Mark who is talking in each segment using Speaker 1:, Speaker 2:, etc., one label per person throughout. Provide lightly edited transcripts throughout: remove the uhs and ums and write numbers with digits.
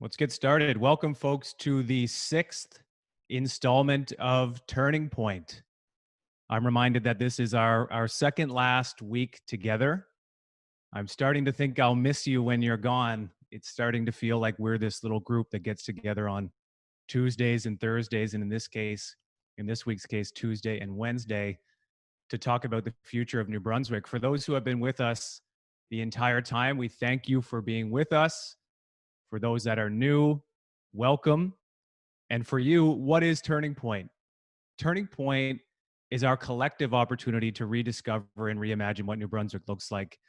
Speaker 1: Let's get started. Welcome, folks, to the sixth installment of Turning Point. I'm reminded that this is our second last week together. I'm starting to think I'll miss you when you're gone. It's starting to feel like we're this little group that gets together on Tuesdays and Thursdays, and in this week's case, Tuesday and Wednesday, to talk about the future of New Brunswick. For those who have been with us the entire time, we thank you for being with us. For those that are new, welcome. And for you, what is Turning Point? Turning Point is our collective opportunity to rediscover and reimagine what New Brunswick looks like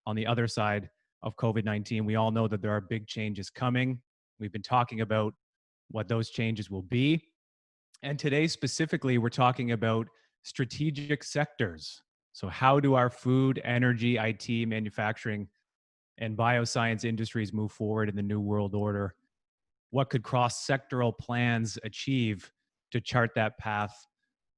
Speaker 1: on the other side of COVID-19. We all know that there are big changes coming. We've been talking about what those changes will be. And today, specifically, we're talking about strategic sectors. So, how do our food, energy, IT, manufacturing, and bioscience industries move forward in the new world order? What could cross-sectoral plans achieve to chart that path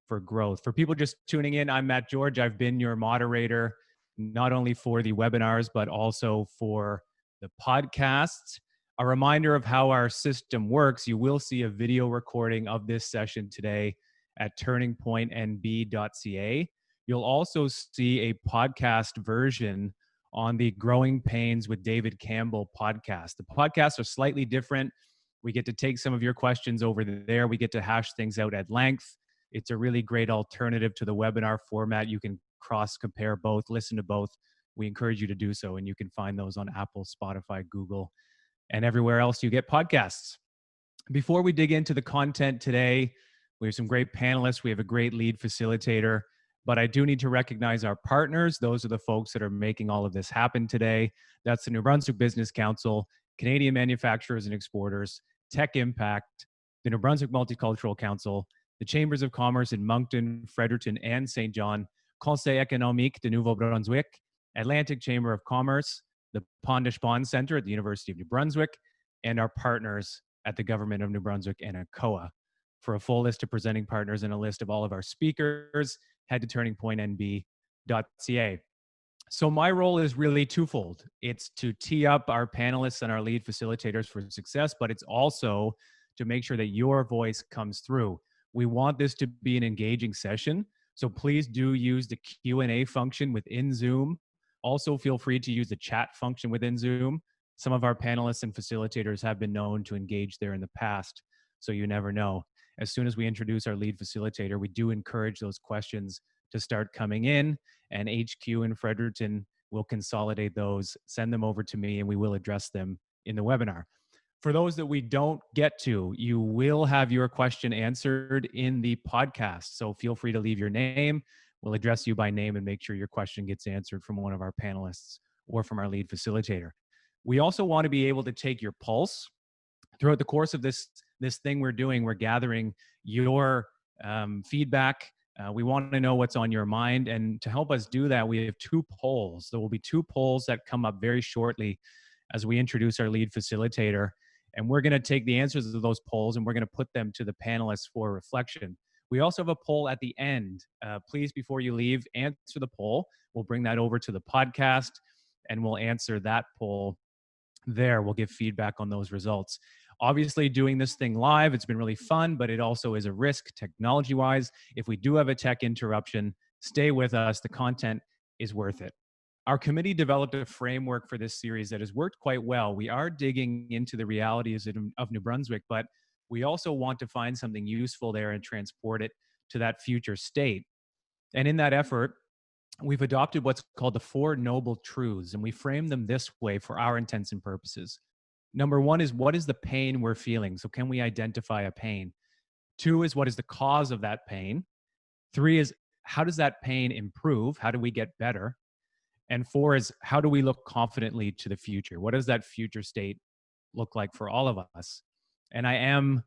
Speaker 1: for growth? For people just tuning in, I'm Matt George. I've been your moderator, not only for the webinars, but also for the podcasts. A reminder of how our system works: you will see a video recording of this session today at turningpointnb.ca. You'll also see a podcast version on the Growing Pains with David Campbell podcast. The podcasts are slightly different. We get to take some of your questions over there. We get to hash things out at length. It's a really great alternative to the webinar format. You can cross-compare both, listen to both. We encourage you to do so, and you can find those on Apple, Spotify, Google, and everywhere else you get podcasts. Before we dig into the content today, we have some great panelists. We have a great lead facilitator, but I do need to recognize our partners. Those are the folks that are making all of this happen today. That's the New Brunswick Business Council, Canadian Manufacturers and Exporters, Tech Impact, the New Brunswick Multicultural Council, the Chambers of Commerce in Moncton, Fredericton, and St. John, Conseil économique de Nouveau-Brunswick, Atlantic Chamber of Commerce, the Pondish Bond Center at the University of New Brunswick, and our partners at the Government of New Brunswick and ACOA. For a full list of presenting partners and a list of all of our speakers, head to turningpointnb.ca. So my role is really twofold. It's to tee up our panelists and our lead facilitators for success, but it's also to make sure that your voice comes through. We want this to be an engaging session, so please do use the Q&A function within Zoom. Also, feel free to use the chat function within Zoom. Some of our panelists and facilitators have been known to engage there in the past, so you never know. As soon as we introduce our lead facilitator, we do encourage those questions to start coming in, and HQ in Fredericton will consolidate those, send them over to me, and we will address them in the webinar. For those that we don't get to, you will have your question answered in the podcast. So feel free to leave your name. We'll address you by name and make sure your question gets answered from one of our panelists or from our lead facilitator. We also want to be able to take your pulse. Throughout the course of this thing we're doing, we're gathering your feedback. We want to know what's on your mind. And to help us do that, we have two polls. There will be two polls that come up very shortly as we introduce our lead facilitator. And we're going to take the answers of those polls and we're going to put them to the panelists for reflection. We also have a poll at the end. Please, before you leave, answer the poll. We'll bring that over to the podcast and we'll answer that poll there. We'll give feedback on those results. Obviously, doing this thing live, it's been really fun, but it also is a risk technology-wise. If we do have a tech interruption, stay with us. The content is worth it. Our committee developed a framework for this series that has worked quite well. We are digging into the realities of New Brunswick, but we also want to find something useful there and transport it to that future state. And in that effort, we've adopted what's called the Four Noble Truths, and we frame them this way for our intents and purposes. Number one is, what is the pain we're feeling? So can we identify a pain? Two is, what is the cause of that pain? Three is, how does that pain improve? How do we get better? And four is, how do we look confidently to the future? What does that future state look like for all of us? And I am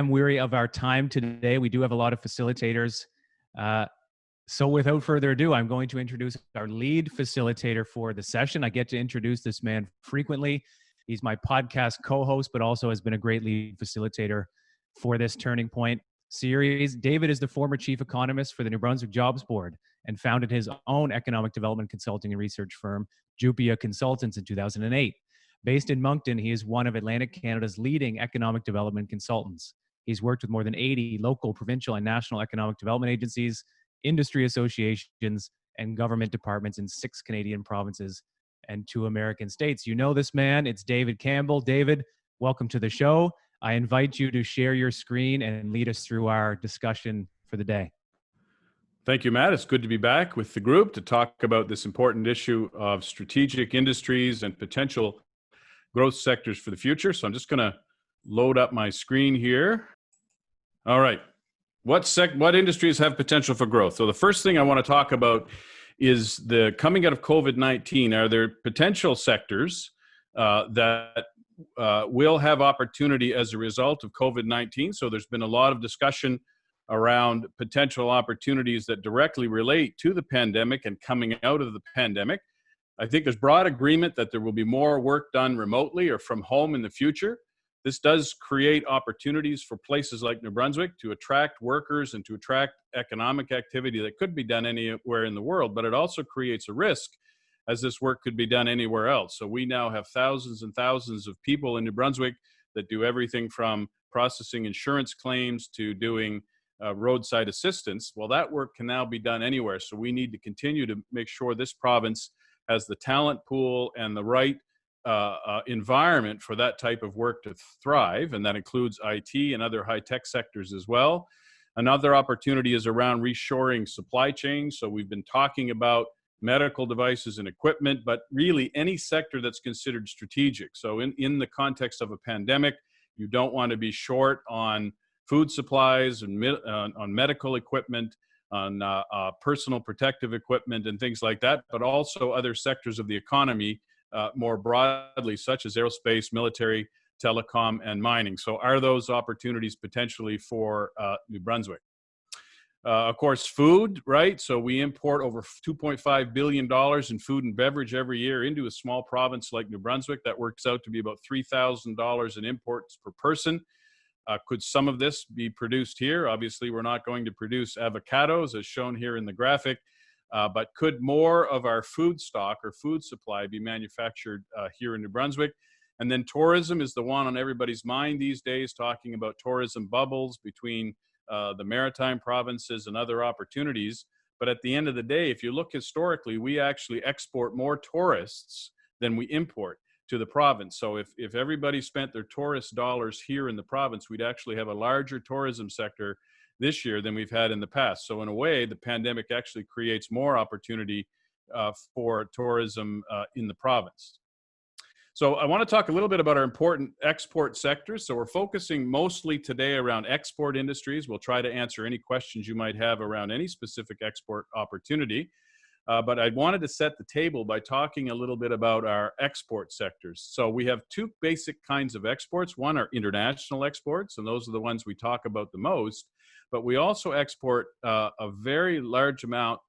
Speaker 1: weary of our time today. We do have a lot of facilitators. So without further ado, I'm going to introduce our lead facilitator for the session. I get to introduce this man frequently. He's my podcast co-host, but also has been a great lead facilitator for this Turning Point series. David is the former chief economist for the New Brunswick Jobs Board and founded his own economic development consulting and research firm, Jupia Consultants, in 2008. Based in Moncton, he is one of Atlantic Canada's leading economic development consultants. He's worked with more than 80 local, provincial, and national economic development agencies, industry associations, and government departments in 6 Canadian provinces and 2 American states. You know this man, it's David Campbell. David, welcome to the show. I invite you to share your screen and lead us through our discussion for the day.
Speaker 2: Thank you, Matt. It's good to be back with the group to talk about this important issue of strategic industries and potential growth sectors for the future. So I'm just going to load up my screen here. All right. What industries have potential for growth? So the first thing I want to talk about is the coming out of COVID-19. Are there potential sectors that will have opportunity as a result of COVID-19? So there's been a lot of discussion around potential opportunities that directly relate to the pandemic and coming out of the pandemic. I think there's broad agreement that there will be more work done remotely or from home in the future. This does create opportunities for places like New Brunswick to attract workers and to attract economic activity that could be done anywhere in the world, but it also creates a risk as this work could be done anywhere else. So we now have thousands and thousands of people in New Brunswick that do everything from processing insurance claims to doing roadside assistance. Well, that work can now be done anywhere. So we need to continue to make sure this province has the talent pool and the right environment for that type of work to thrive, and that includes IT and other high-tech sectors as well. Another opportunity is around reshoring supply chains. So we've been talking about medical devices and equipment, but really any sector that's considered strategic. So in the context of a pandemic, you don't want to be short on food supplies and on medical equipment, on personal protective equipment and things like that, but also other sectors of the economy more broadly, such as aerospace, military, telecom, and mining. So are those opportunities potentially for New Brunswick? Of course, food, right? So we import over $2.5 billion in food and beverage every year into a small province like New Brunswick. That works out to be about $3,000 in imports per person. Could some of this be produced here? Obviously, we're not going to produce avocados as shown here in the graphic, but could more of our food stock or food supply be manufactured here in New Brunswick? And then tourism is the one on everybody's mind these days, talking about tourism bubbles between the maritime provinces and other opportunities. But at the end of the day, if you look historically, we actually export more tourists than we import to the province. So if everybody spent their tourist dollars here in the province, we'd actually have a larger tourism sector this year than we've had in the past. So in a way, the pandemic actually creates more opportunity for tourism in the province. So I want to talk a little bit about our important export sectors. So we're focusing mostly today around export industries. We'll try to answer any questions you might have around any specific export opportunity. But I wanted to set the table by talking a little bit about our export sectors. So we have 2 basic kinds of exports. One are international exports, and those are the ones we talk about the most. But we also export a very large amount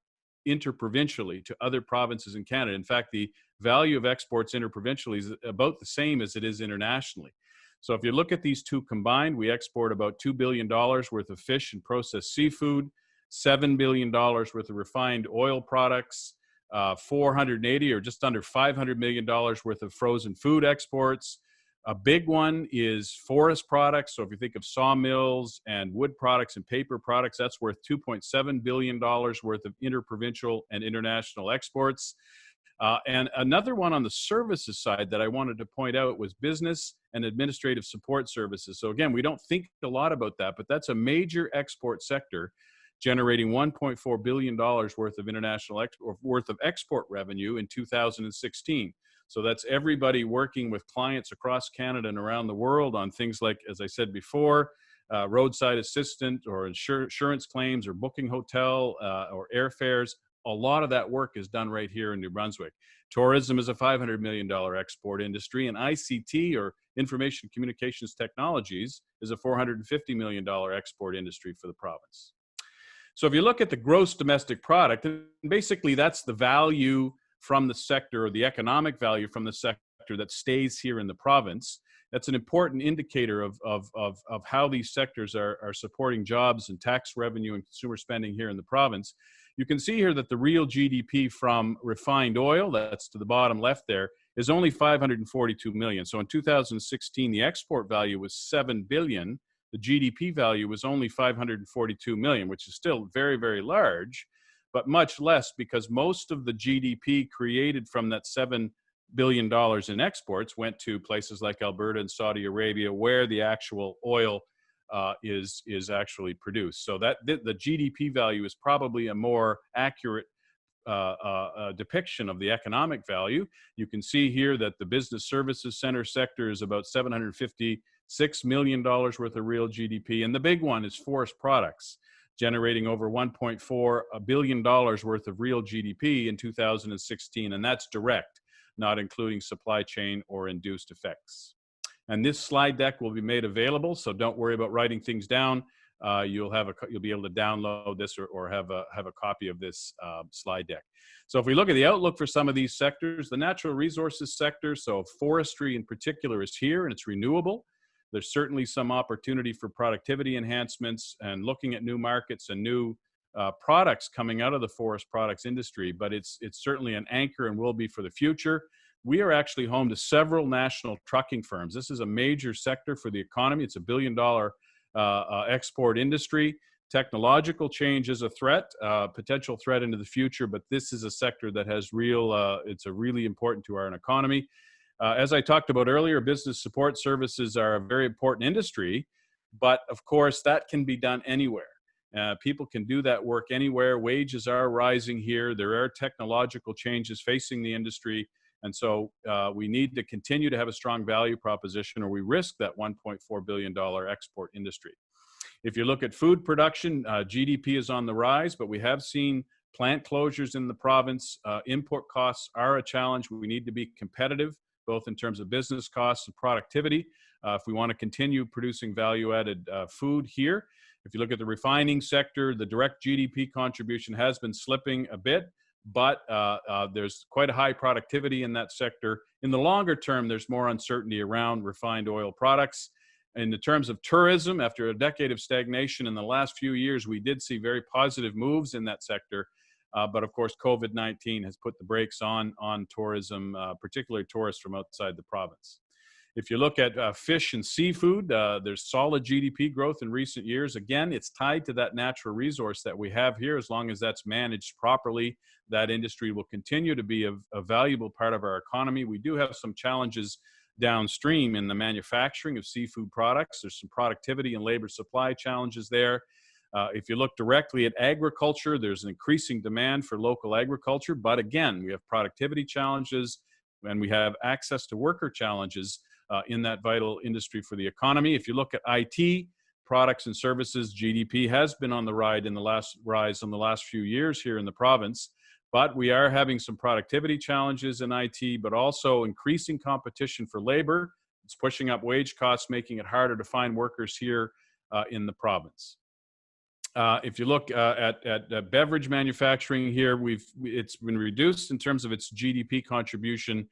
Speaker 2: interprovincially to other provinces in Canada. In fact, the value of exports interprovincially is about the same as it is internationally. So if you look at these 2 combined, we export about $2 billion worth of fish and processed seafood, $7 billion worth of refined oil products, 480 or just under $500 million worth of frozen food exports. A big one is forest products. So if you think of sawmills and wood products and paper products, that's worth $2.7 billion worth of interprovincial and international exports. And another one on the services side that I wanted to point out was business and administrative support services. So again, we don't think a lot about that, but that's a major export sector, generating $1.4 billion worth of international worth of export revenue in 2016. So that's everybody working with clients across Canada and around the world on things like, as I said before, roadside assistant or insurance claims or booking hotel or airfares. A lot of that work is done right here in New Brunswick. Tourism is a $500 million export industry, and ICT, or Information Communications Technologies, is a $450 million export industry for the province. So if you look at the gross domestic product, and basically that's the value from the sector, or the economic value from the sector that stays here in the province. That's an important indicator of how these sectors are supporting jobs and tax revenue and consumer spending here in the province. You can see here that the real GDP from refined oil, that's to the bottom left there, is only 542 million. So in 2016, the export value was 7 billion. The GDP value was only 542 million, which is still very, very large, but much less because most of the GDP created from that $7 billion in exports went to places like Alberta and Saudi Arabia, where the actual oil is actually produced. So that the GDP value is probably a more accurate depiction of the economic value. You can see here that the business services center sector is about $756 million worth of real GDP. And the big one is forest products, generating over $1.4 billion worth of real GDP in 2016. And that's direct, not including supply chain or induced effects. And this slide deck will be made available, so don't worry about writing things down. You'll be able to download this or have a copy of this slide deck. So if we look at the outlook for some of these sectors, the natural resources sector, so forestry in particular, is here and it's renewable. There's certainly some opportunity for productivity enhancements and looking at new markets and new products coming out of the forest products industry, but it's certainly an anchor and will be for the future. We are actually home to several national trucking firms. This is a major sector for the economy. It's a $1 billion export industry. Technological change is a threat, potential threat into the future, but this is a sector that has it's a really important to our economy. As I talked about earlier, business support services are a very important industry, but of course that can be done anywhere. People can do that work anywhere. Wages are rising here. There are technological changes facing the industry. And so we need to continue to have a strong value proposition, or we risk that $1.4 billion export industry. If you look at food production, GDP is on the rise, but we have seen plant closures in the province. Import costs are a challenge. We need to be competitive, both in terms of business costs and productivity, if we want to continue producing value-added food here. If you look at the refining sector, the direct GDP contribution has been slipping a bit, but there's quite a high productivity in that sector. In the longer term, there's more uncertainty around refined oil products. In the terms of tourism, after a decade of stagnation in the last few years, we did see very positive moves in that sector. But of course, COVID-19 has put the brakes on tourism, particularly tourists from outside the province. If you look at fish and seafood, there's solid GDP growth in recent years. Again, it's tied to that natural resource that we have here. As long as that's managed properly, that industry will continue to be a valuable part of our economy. We do have some challenges downstream in the manufacturing of seafood products. There's some productivity and labor supply challenges there. If you look directly at agriculture, there's an increasing demand for local agriculture. But again, we have productivity challenges and we have access to worker challenges in that vital industry for the economy. If you look at IT, products and services, GDP has been on the rise in the last few years here in the province. But we are having some productivity challenges in IT, but also increasing competition for labor. It's pushing up wage costs, making it harder to find workers here in the province. If you look at beverage manufacturing here, it's been reduced in terms of its GDP contribution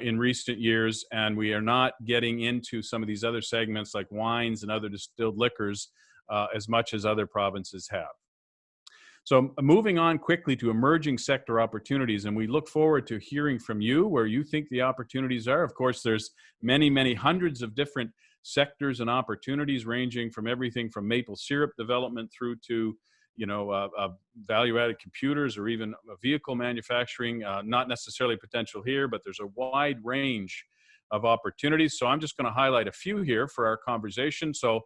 Speaker 2: in recent years, and we are not getting into some of these other segments like wines and other distilled liquors as much as other provinces have. So moving on quickly to emerging sector opportunities, and we look forward to hearing from you where you think the opportunities are. Of course, there's many, many hundreds of different sectors and opportunities, ranging from everything from maple syrup development through to value-added computers or even vehicle manufacturing. Not necessarily potential here, but there's a wide range of opportunities. So I'm just going to highlight a few here for our conversation. So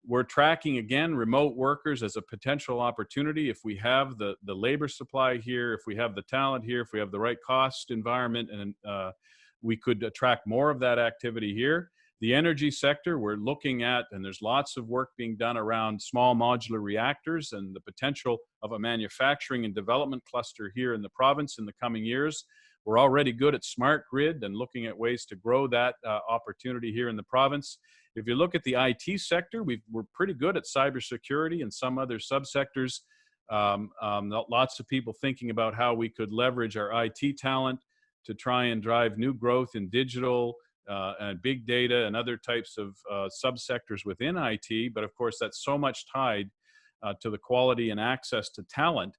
Speaker 2: we're tracking, again, remote workers as a potential opportunity. If we have the labor supply here, if we have the talent here, if we have the right cost environment, and we could attract more of that activity here. The energy sector, we're looking at, and there's lots of work being done around small modular reactors and the potential of a manufacturing and development cluster here in the province in the coming years. We're already good at smart grid and looking at ways to grow that opportunity here in the province. If you look at the IT sector, we're pretty good at cybersecurity and some other subsectors. Lots of people thinking about how we could leverage our IT talent to try and drive new growth in digital and big data and other types of subsectors within IT. But of course, that's so much tied to the quality and access to talent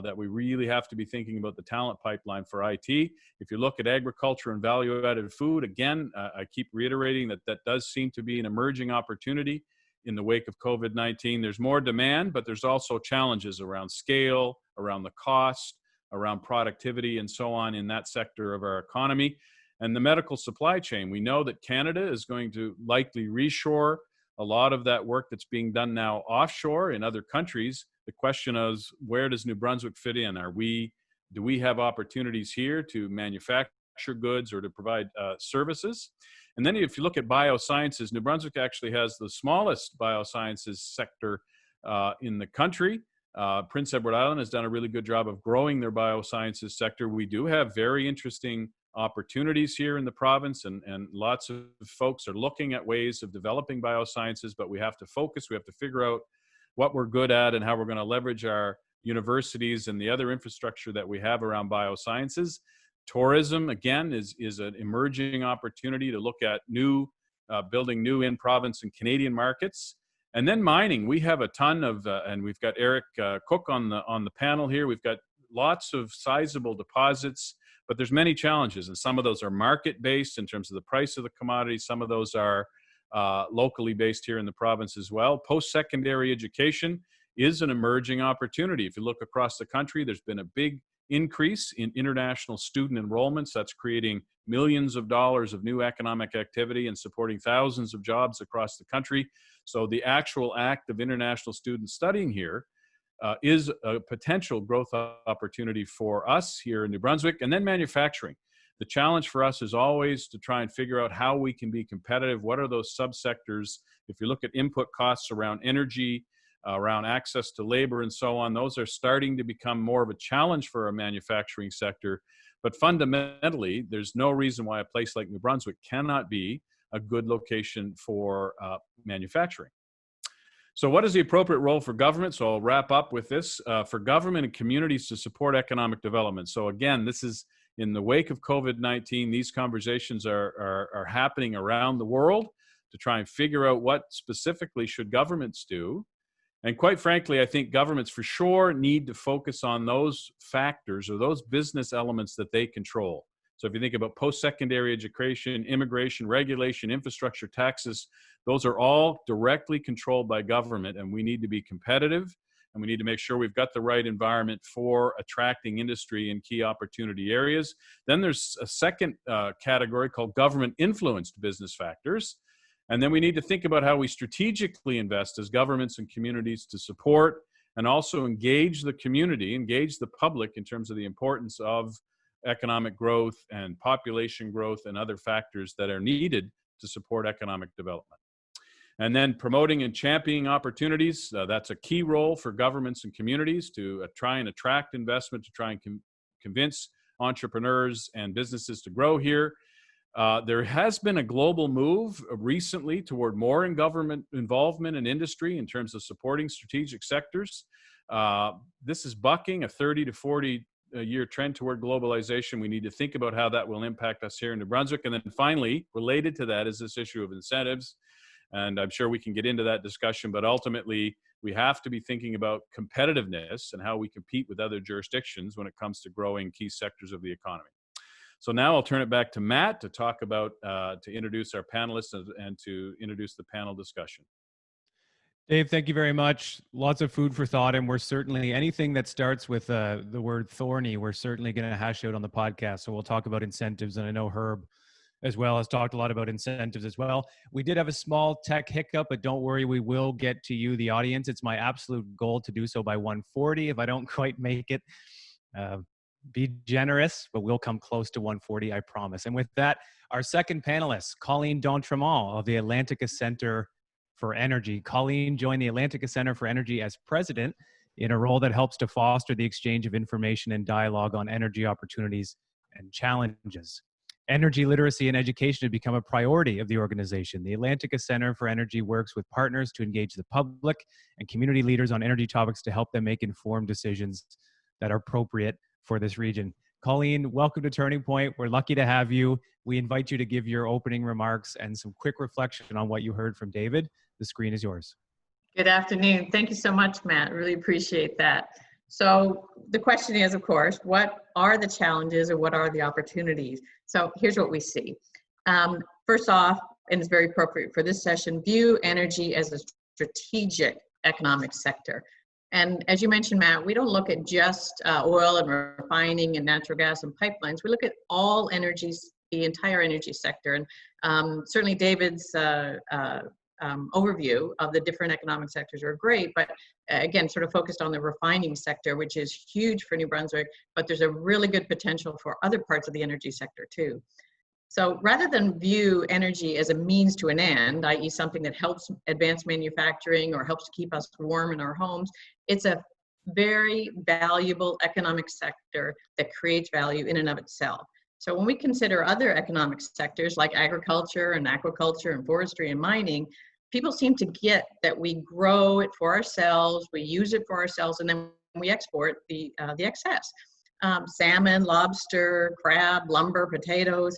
Speaker 2: that we really have to be thinking about the talent pipeline for IT. If you look at agriculture and value-added food, again, I keep reiterating that that does seem to be an emerging opportunity in the wake of COVID-19. There's more demand, but there's also challenges around scale, around the cost, around productivity, and so on in that sector of our economy. And the medical supply chain, we know that Canada is going to likely reshore a lot of that work that's being done now offshore in other countries. The question is, where does New Brunswick fit in? Do we have opportunities here to manufacture goods or to provide services? And then if you look at biosciences, New Brunswick actually has the smallest biosciences sector in the country. Prince Edward Island has done a really good job of growing their biosciences sector. We do have very interesting opportunities here in the province, and lots of folks are looking at ways of developing biosciences, but we have to focus, we have to figure out what we're good at and how we're going to leverage our universities and the other infrastructure that we have around biosciences. Tourism, again, is an emerging opportunity to look at building new in-province and Canadian markets. And then mining, we have a ton of, and we've got Eric Cook on the panel here. We've got lots of sizable deposits, but there's many challenges, and some of those are market-based in terms of the price of the commodity. Some of those are locally based here in the province as well. Post-secondary education is an emerging opportunity. If you look across the country, there's been a big increase in international student enrollments. That's creating millions of dollars of new economic activity and supporting thousands of jobs across the country. So the actual act of international students studying here is a potential growth opportunity for us here in New Brunswick. And then manufacturing. The challenge for us is always to try and figure out how we can be competitive. What are those subsectors? If you look at input costs around energy, around access to labor and so on, those are starting to become more of a challenge for our manufacturing sector. But fundamentally, there's no reason why a place like New Brunswick cannot be a good location for manufacturing. So what is the appropriate role for government? So I'll wrap up with this. For government and communities to support economic development. So again, this is in the wake of COVID-19, these conversations are happening around the world to try and figure out what specifically should governments do. And quite frankly, I think governments for sure need to focus on those factors or those business elements that they control. So if you think about post-secondary education, immigration, regulation, infrastructure, taxes, those are all directly controlled by government, and we need to be competitive, and we need to make sure we've got the right environment for attracting industry in key opportunity areas. Then there's a second category called government-influenced business factors. And then we need to think about how we strategically invest as governments and communities to support and also engage the community, engage the public in terms of the importance of economic growth and population growth and other factors that are needed to support economic development. And then promoting and championing opportunities. That's a key role for governments and communities to try and attract investment, to try and convince entrepreneurs and businesses to grow here. There has been a global move recently toward more in government involvement in industry in terms of supporting strategic sectors. This is bucking a 30 to 40 year trend toward globalization. We need to think about how that will impact us here in New Brunswick. And then finally, related to that is this issue of incentives. And I'm sure we can get into that discussion, but ultimately we have to be thinking about competitiveness and how we compete with other jurisdictions when it comes to growing key sectors of the economy. So now I'll turn it back to Matt to talk about, to introduce our panelists and to introduce the panel discussion.
Speaker 1: Dave, thank you very much. Lots of food for thought, and we're certainly, anything that starts with the word thorny, we're certainly going to hash out on the podcast. So we'll talk about incentives, and I know Herb as well has talked a lot about incentives as well. We did have a small tech hiccup, but don't worry, we will get to you, the audience. It's my absolute goal to do so by 1:40. If I don't quite make it, be generous, but we'll come close to 1:40, I promise. And with that, our second panelist, Colleen D'Entremont of the Atlantica Center for Energy. Colleen joined the Atlantica Center for Energy as president in a role that helps to foster the exchange of information and dialogue on energy opportunities and challenges. Energy literacy and education have become a priority of the organization. The Atlantica Center for Energy works with partners to engage the public and community leaders on energy topics to help them make informed decisions that are appropriate for this region. Colleen, welcome to Turning Point. We're lucky to have you. We invite you to give your opening remarks and some quick reflection on what you heard from David. The screen is yours.
Speaker 3: Good afternoon. Thank you so much, Matt. Really appreciate that. So the question is, of course, what are the challenges or what are the opportunities? So here's what we see. First off, and it's very appropriate for this session, view energy as a strategic economic sector. And as you mentioned, Matt, we don't look at just oil and refining and natural gas and pipelines. We look at all energies, the entire energy sector. And certainly David's overview of the different economic sectors are great, but again, sort of focused on the refining sector, which is huge for New Brunswick, but there's a really good potential for other parts of the energy sector too. So rather than view energy as a means to an end, i.e. something that helps advance manufacturing or helps to keep us warm in our homes, it's a very valuable economic sector that creates value in and of itself. So when we consider other economic sectors like agriculture and aquaculture and forestry and mining, people seem to get that we grow it for ourselves, we use it for ourselves, and then we export the excess. Salmon, lobster, crab, lumber, potatoes.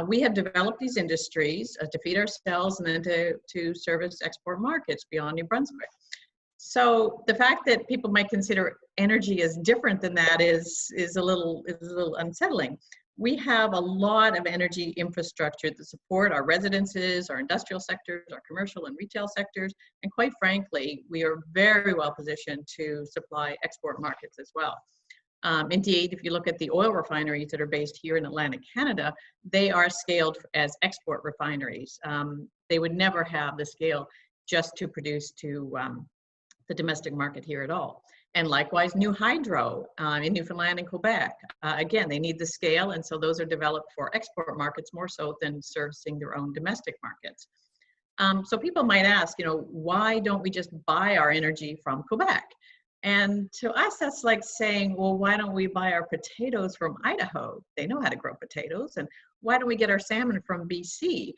Speaker 3: We have developed these industries to feed ourselves and then to service export markets beyond New Brunswick. So the fact that people might consider energy as different than that is a little unsettling. We have a lot of energy infrastructure to support our residences, our industrial sectors, our commercial and retail sectors, and quite frankly, we are very well positioned to supply export markets as well. Indeed, if you look at the oil refineries that are based here in Atlantic Canada, they are scaled as export refineries. They would never have the scale just to produce to the domestic market here at all. And likewise, new hydro in Newfoundland and Quebec. Again, they need the scale, and so those are developed for export markets more so than servicing their own domestic markets. So people might ask, why don't we just buy our energy from Quebec? And to us, that's like saying, well, why don't we buy our potatoes from Idaho? They know how to grow potatoes. And why don't we get our salmon from BC?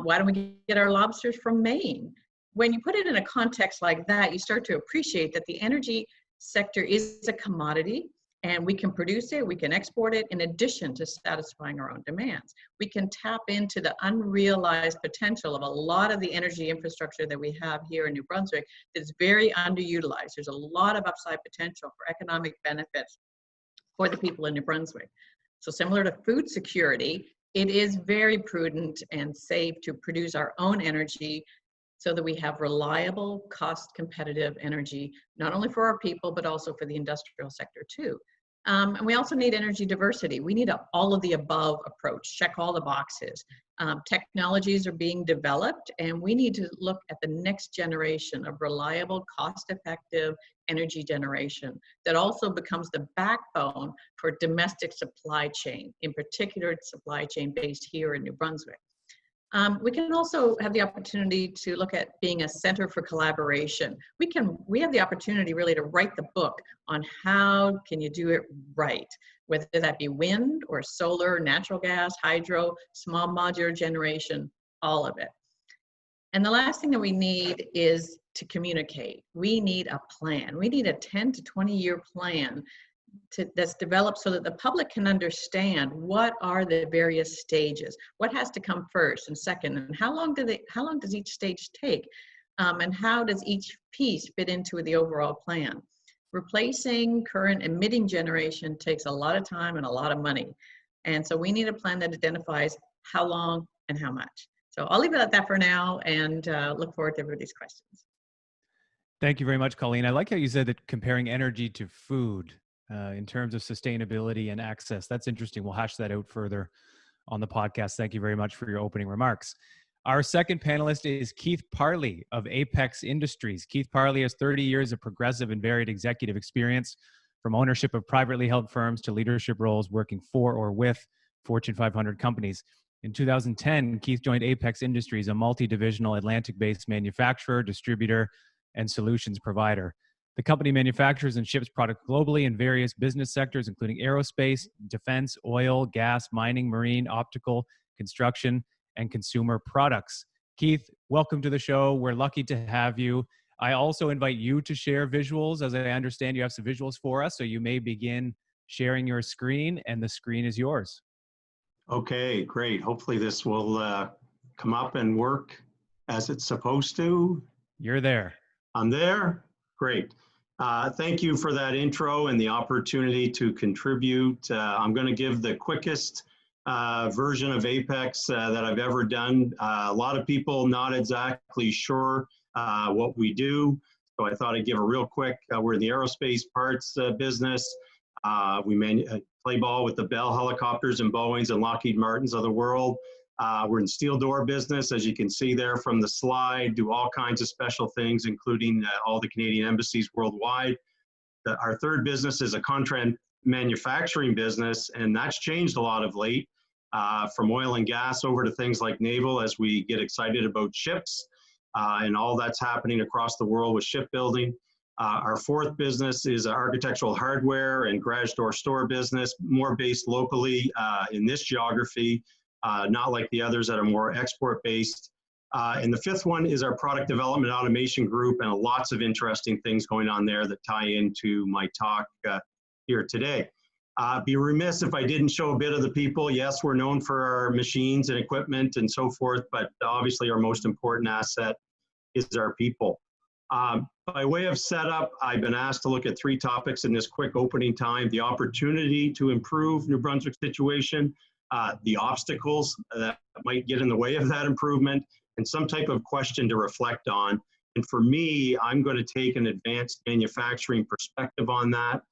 Speaker 3: Why don't we get our lobsters from Maine? When you put it in a context like that, you start to appreciate that the energy sector is a commodity, and we can produce it, we can export it in addition to satisfying our own demands. We can tap into the unrealized potential of a lot of the energy infrastructure that we have here in New Brunswick that's very underutilized. There's a lot of upside potential for economic benefits for the people in New Brunswick. So similar to food security, it is very prudent and safe to produce our own energy so that we have reliable, cost-competitive energy, not only for our people, but also for the industrial sector too. And we also need energy diversity. We need an all-of-the-above approach, check all the boxes. Technologies are being developed, and we need to look at the next generation of reliable, cost-effective energy generation that also becomes the backbone for domestic supply chain, in particular supply chain based here in New Brunswick. We can also have the opportunity to look at being a center for collaboration. We have the opportunity really to write the book on how can you do it right, whether that be wind or solar, natural gas, hydro, small modular generation, all of it. And the last thing that we need is to communicate. We need a plan. We need a 10 to 20-year plan that's developed so that the public can understand what are the various stages, what has to come first and second, and how long does each stage take, and how does each piece fit into the overall plan. Replacing current emitting generation takes a lot of time and a lot of money, and so we need a plan that identifies how long and how much. So I'll leave it at that for now, and look forward to everybody's questions.
Speaker 1: Thank you very much, Colleen. I like how you said that comparing energy to food in terms of sustainability and access. That's interesting. We'll hash that out further on the podcast. Thank you very much for your opening remarks. Our second panelist is Keith Parley of Apex Industries. Keith Parley has 30 years of progressive and varied executive experience, from ownership of privately held firms to leadership roles working for or with Fortune 500 companies. In 2010, Keith joined Apex Industries, a multi-divisional Atlantic-based manufacturer, distributor, and solutions provider. The company manufactures and ships product globally in various business sectors, including aerospace, defense, oil, gas, mining, marine, optical, construction, and consumer products. Keith, welcome to the show. We're lucky to have you. I also invite you to share visuals. As I understand, you have some visuals for us, so you may begin sharing your screen, and the screen is yours.
Speaker 4: Okay, great. Hopefully this will come up and work as it's supposed to.
Speaker 1: You're there.
Speaker 4: I'm there. Great. Thank you for that intro and the opportunity to contribute. I'm going to give the quickest version of Apex that I've ever done. A lot of people not exactly sure what we do, so I thought I'd give a real quick. We're in the aerospace parts business. We play ball with the Bell helicopters and Boeings and Lockheed Martins of the world. We're in steel door business, as you can see there from the slide, do all kinds of special things, including all the Canadian embassies worldwide. Our third business is a contract manufacturing business, and that's changed a lot of late, from oil and gas over to things like naval, as we get excited about ships and all that's happening across the world with shipbuilding. Our fourth business is architectural hardware and garage door store business, more based locally in this geography. Not like the others that are more export-based. And the fifth one is our product development automation group, and lots of interesting things going on there that tie into my talk here today. Be remiss if I didn't show a bit of the people. Yes, we're known for our machines and equipment and so forth, but obviously our most important asset is our people. By way of setup, I've been asked to look at 3 topics in this quick opening time: the opportunity to improve New Brunswick's situation, the obstacles that might get in the way of that improvement, and some type of question to reflect on. And for me, I'm going to take an advanced manufacturing perspective on that.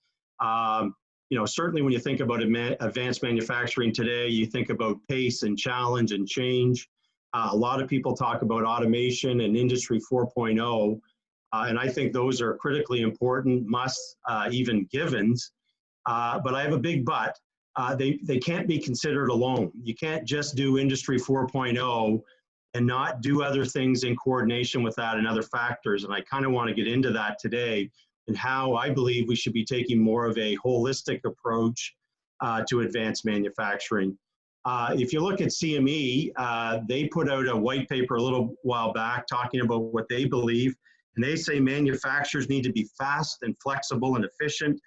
Speaker 4: You know, certainly when you think about advanced manufacturing today, you think about pace and challenge and change. A lot of people talk about automation and Industry 4.0, and I think those are critically important, must, even givens. But I have a big but. They can't be considered alone. You can't just do Industry 4.0 and not do other things in coordination with that and other factors. And I kind of want to get into that today and how I believe we should be taking more of a holistic approach to advanced manufacturing. If you look at CME, they put out a white paper a little while back talking about what they believe. And they say manufacturers need to be fast and flexible and efficient,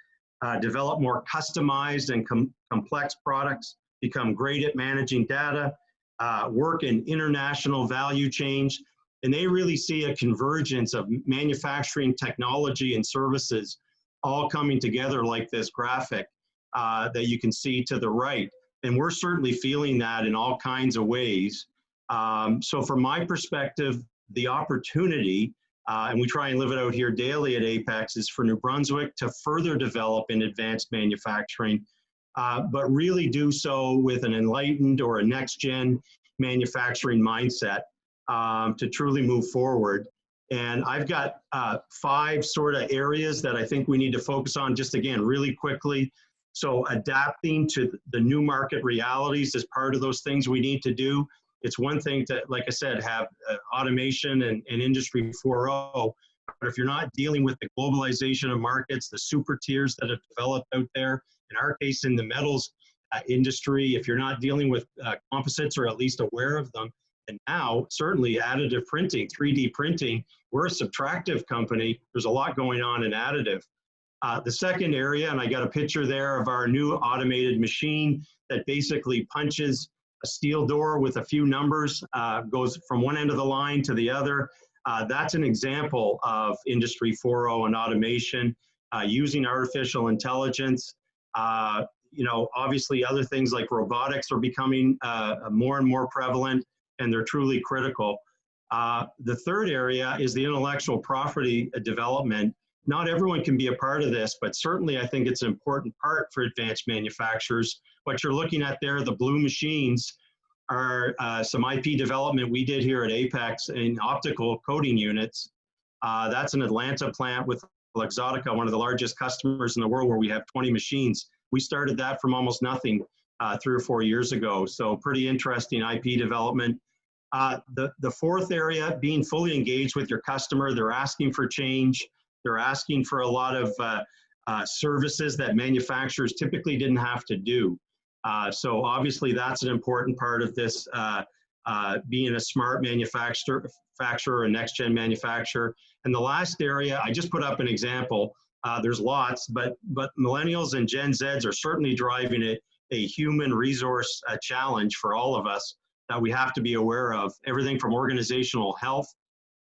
Speaker 4: develop more customized and complex products, become great at managing data, work in international value chains. And they really see a convergence of manufacturing technology and services all coming together like this graphic that you can see to the right. And we're certainly feeling that in all kinds of ways. So from my perspective, the opportunity, and we try and live it out here daily at Apex, is for New Brunswick to further develop in advanced manufacturing, but really do so with an enlightened or a next-gen manufacturing mindset to truly move forward. And I've got 5 sort of areas that I think we need to focus on, just again, really quickly. So adapting to the new market realities is part of those things we need to do. It's one thing to, like I said, have automation and Industry 4.0, but if you're not dealing with the globalization of markets, the super tiers that have developed out there, in our case in the metals industry, if you're not dealing with composites or at least aware of them, and now certainly additive printing, 3D printing, we're a subtractive company. There's a lot going on in additive. The second area, and I got a picture there of our new automated machine that basically punches a steel door with a few numbers, goes from one end of the line to the other. That's an example of Industry 4.0 and automation, using artificial intelligence. You know, obviously other things like robotics are becoming more and more prevalent, and they're truly critical. The third area is the intellectual property development. Not everyone can be a part of this, but certainly I think it's an important part for advanced manufacturers. What you're looking at there, the blue machines, are some IP development we did here at Apex in optical coating units. That's an Atlanta plant with Luxottica, one of the largest customers in the world, where we have 20 machines. We started that from almost nothing 3 or 4 years ago. So pretty interesting IP development. The fourth area, being fully engaged with your customer. They're asking for change. They're asking for a lot of services that manufacturers typically didn't have to do. So obviously that's an important part of this, being a smart manufacturer, a next-gen manufacturer. And the last area, I just put up an example. There's lots, but millennials and Gen Zs are certainly driving a human resource challenge for all of us that we have to be aware of. Everything from organizational health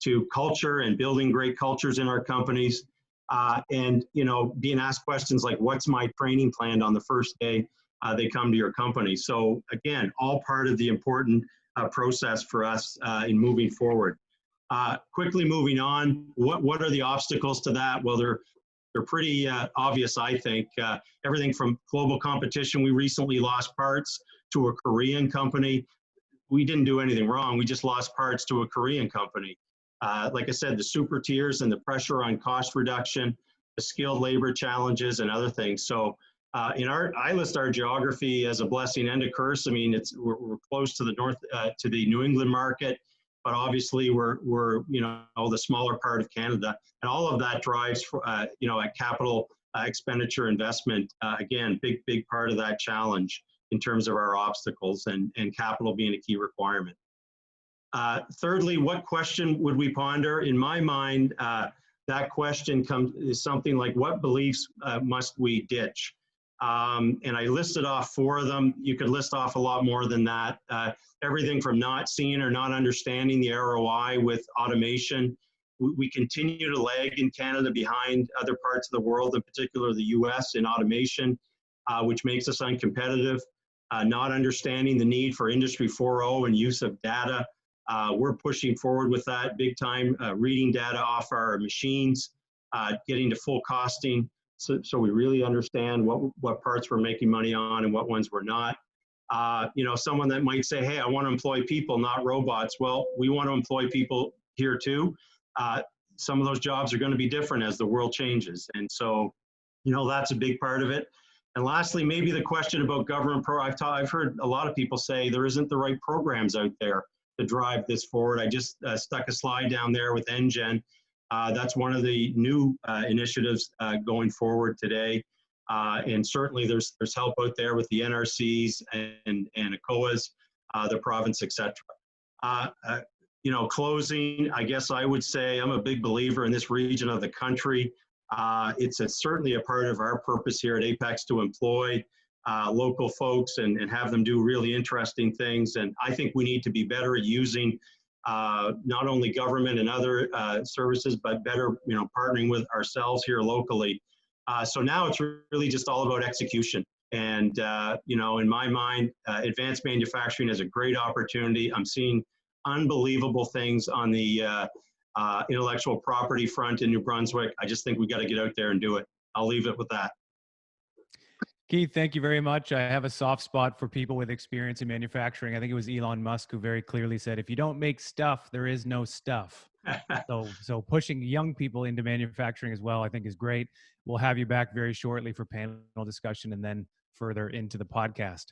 Speaker 4: to culture and building great cultures in our companies. and being asked questions like, what's my training plan on the first day they come to your company. So again, all part of the important process for us in moving forward. Quickly moving on, what are the obstacles to that? Well, they're pretty obvious, I think. Everything from global competition. We recently lost parts to a Korean company. We didn't do anything wrong. We just lost parts to a Korean company. Like I said, the super tiers and the pressure on cost reduction, the skilled labor challenges, and other things. So I list our geography as a blessing and a curse. I mean, we're close to the north, to the New England market, but obviously we're the smaller part of Canada, and all of that drives a capital expenditure investment. Again, big part of that challenge in terms of our obstacles, and capital being a key requirement. Thirdly, what question would we ponder? In my mind, that question is something like, what beliefs must we ditch? And I listed off 4 of them. You could list off a lot more than that. Everything from not seeing or not understanding the ROI with automation. We continue to lag in Canada behind other parts of the world, in particular the US, in automation, which makes us uncompetitive. Not understanding the need for Industry 4.0 and use of data. We're pushing forward with that big time, reading data off our machines, getting to full costing, so we really understand what parts we're making money on and what ones we're not. Someone that might say, hey, I want to employ people, not robots. Well, we want to employ people here too. Some of those jobs are going to be different as the world changes. And so, that's a big part of it. And lastly, maybe the question about government I've heard a lot of people say there isn't the right programs out there to drive this forward. I just stuck a slide down there with NGen. That's one of the new initiatives going forward today. And certainly there's help out there with the NRCs and ECOAs, the province, etc. Closing, I guess I would say I'm a big believer in this region of the country. It's certainly a part of our purpose here at Apex to employ local folks and have them do really interesting things. And I think we need to be better at using not only government and other services, but better, partnering with ourselves here locally. So now it's really just all about execution. And, in my mind, advanced manufacturing is a great opportunity. I'm seeing unbelievable things on the intellectual property front in New Brunswick. I just think we got to get out there and do it. I'll leave it with that.
Speaker 1: Keith, thank you very much. I have a soft spot for people with experience in manufacturing. I think it was Elon Musk who very clearly said, if you don't make stuff, there is no stuff. So pushing young people into manufacturing as well, I think is great. We'll have you back very shortly for panel discussion and then further into the podcast.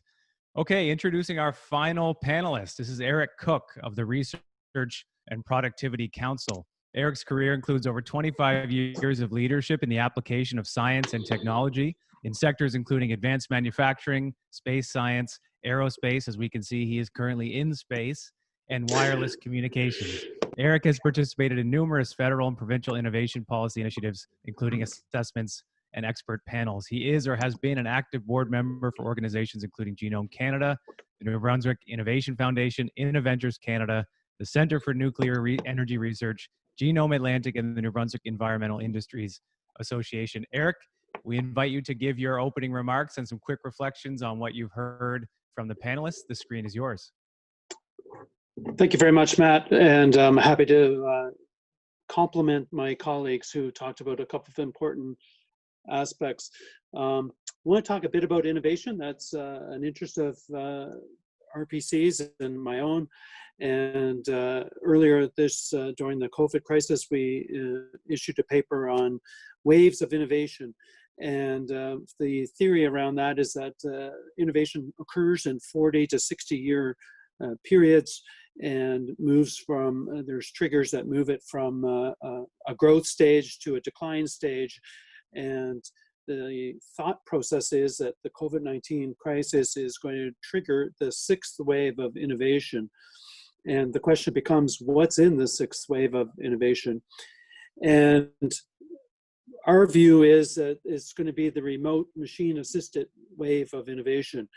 Speaker 1: Okay, introducing our final panelist. This is Eric Cook of the Research and Productivity Council. Eric's career includes over 25 years of leadership in the application of science and technology in sectors including advanced manufacturing, space science, aerospace, as we can see he is currently in space, and wireless communications. Eric has participated in numerous federal and provincial innovation policy initiatives, including assessments and expert panels. He is or has been an active board member for organizations including Genome Canada, the New Brunswick Innovation Foundation, Innoventures Canada, the Centre for Nuclear Energy Research, Genome Atlantic, and the New Brunswick Environmental Industries Association. Eric, we invite you to give your opening remarks and some quick reflections on what you've heard from the panelists. The screen is yours.
Speaker 5: Thank you very much, Matt, and I'm happy to compliment my colleagues who talked about a couple of important aspects. I want to talk a bit about innovation. That's an interest of RPC's and my own. And earlier during the COVID crisis, we issued a paper on waves of innovation. And the theory around that is that innovation occurs in 40 to 60 year periods and moves from, there's triggers that move it from a growth stage to a decline stage. And the thought process is that the COVID-19 crisis is going to trigger the 6th wave of innovation. And the question becomes, what's in the 6th wave of innovation? And our view is that it's going to be the remote machine-assisted wave of innovation.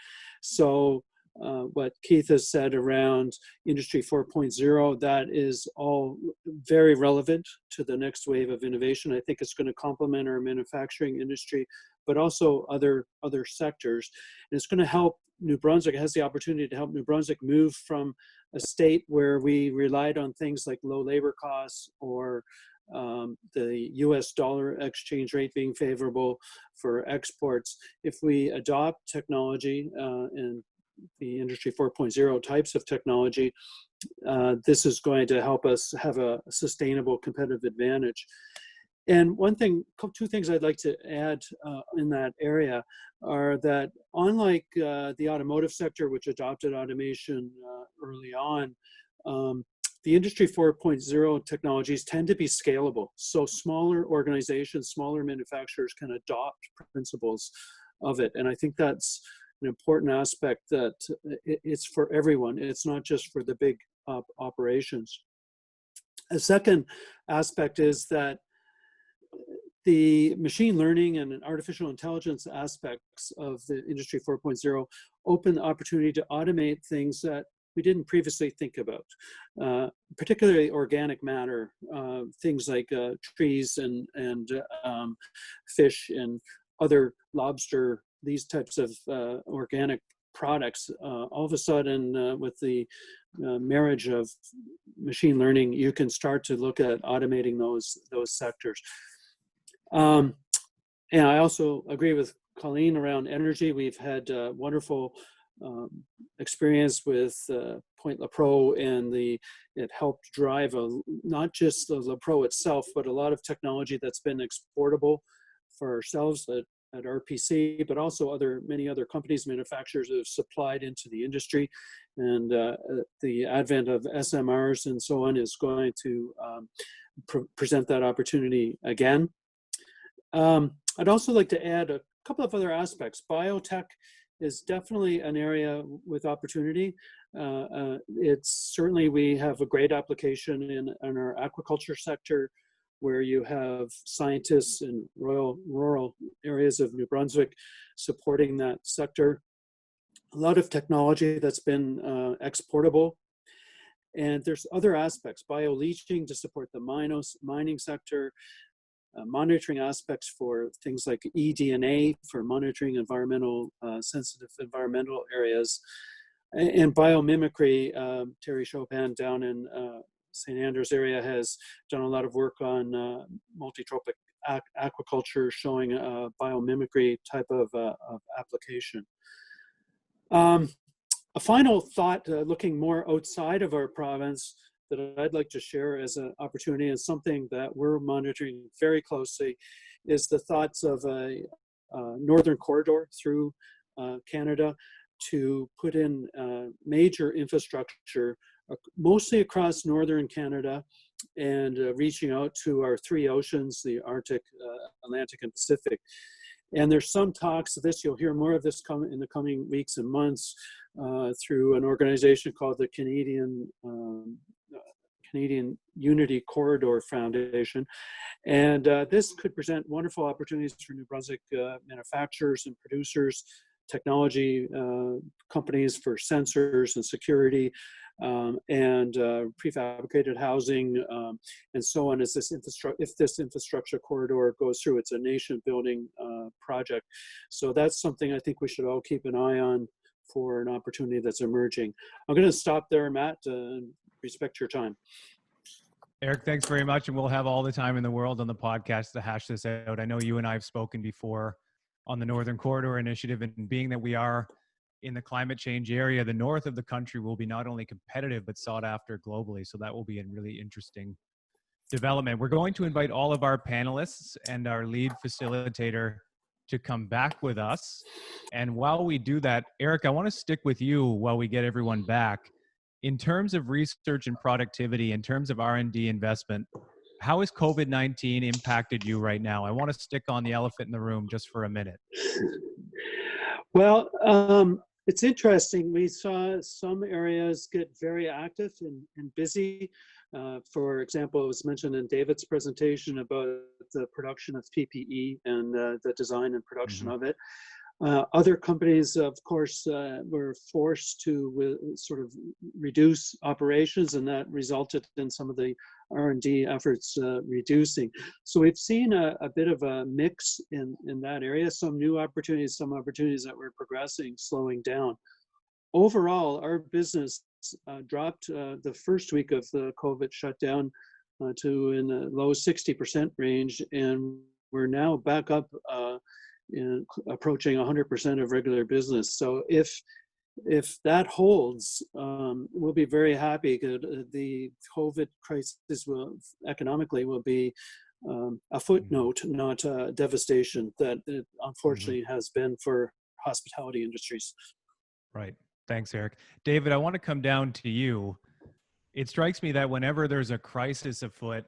Speaker 5: So what Keith has said around Industry 4.0, that is all very relevant to the next wave of innovation. I think it's going to complement our manufacturing industry, but also other sectors. And it's going to help New Brunswick, it has the opportunity to help New Brunswick move from a state where we relied on things like low labor costs or the US dollar exchange rate being favorable for exports. If we adopt technology and the Industry 4.0 types of technology, this is going to help us have a sustainable competitive advantage. And two things I'd like to add in that area are that unlike the automotive sector, which adopted automation early on, the Industry 4.0 technologies tend to be scalable. So smaller organizations, smaller manufacturers can adopt principles of it. And I think that's an important aspect, that it's for everyone. It's not just for the big operations. A second aspect is that the machine learning and artificial intelligence aspects of the Industry 4.0 open the opportunity to automate things that we didn't previously think about, particularly organic matter, things like trees and fish and other lobster, these types of organic products. All of a sudden, with the marriage of machine learning, you can start to look at automating those sectors. And I also agree with Colleen around energy. We've had wonderful experience with Point LaPro, and it helped drive not just the LaPro itself, but a lot of technology that's been exportable for ourselves at RPC, but also many other companies, manufacturers that have supplied into the industry. And the advent of SMRs and so on is going to present that opportunity again. I'd also like to add a couple of other aspects. Biotech is definitely an area with opportunity. It's certainly, we have a great application in our aquaculture sector, where you have scientists in rural areas of New Brunswick supporting that sector. A lot of technology that's been exportable. And there's other aspects, bioleaching to support the mining sector, monitoring aspects for things like eDNA for monitoring sensitive environmental areas, and biomimicry. Terry Chopin down in St. Andrews area has done a lot of work on multitropic aquaculture, showing a biomimicry type of application. A final thought, looking more outside of our province, that I'd like to share as an opportunity and something that we're monitoring very closely, is the thoughts of a northern corridor through Canada to put in major infrastructure, mostly across northern Canada, and reaching out to our three oceans, the Arctic, Atlantic, and Pacific. And there's some talks of this. You'll hear more of this in the coming weeks and months through an organization called the Canadian Unity Corridor Foundation. And this could present wonderful opportunities for New Brunswick manufacturers and producers, technology companies for sensors and security, and prefabricated housing, and so on. If this infrastructure corridor goes through, it's a nation-building project. So that's something I think we should all keep an eye on for an opportunity that's emerging. I'm going to stop there, Matt, and respect your time.
Speaker 1: Eric, thanks very much. And we'll have all the time in the world on the podcast to hash this out. I know you and I have spoken before on the Northern Corridor Initiative, and being that we are in the climate change area, the north of the country will be not only competitive, but sought after globally. So that will be a really interesting development. We're going to invite all of our panelists and our lead facilitator to come back with us. And while we do that, Eric, I want to stick with you while we get everyone back. In terms of research and productivity, in terms of R&D investment, how has COVID-19 impacted you right now? I want to stick on the elephant in the room just for a minute.
Speaker 5: Well, it's interesting. We saw some areas get very active and busy. For example, it was mentioned in David's presentation about the production of PPE and the design and production of it. Other companies, of course, were forced to sort of reduce operations, and that resulted in some of the R&D efforts reducing. So we've seen a bit of a mix in that area, some new opportunities, some opportunities that were progressing, slowing down. Overall, our business dropped the first week of the COVID shutdown to in the low 60% range, and we're now back up approaching 100% of regular business. So if that holds, we'll be very happy. The COVID crisis economically will be a footnote, not a devastation that it unfortunately has been for hospitality industries.
Speaker 1: Right. Thanks, Eric. David, I want to come down to you. It strikes me that whenever there's a crisis afoot,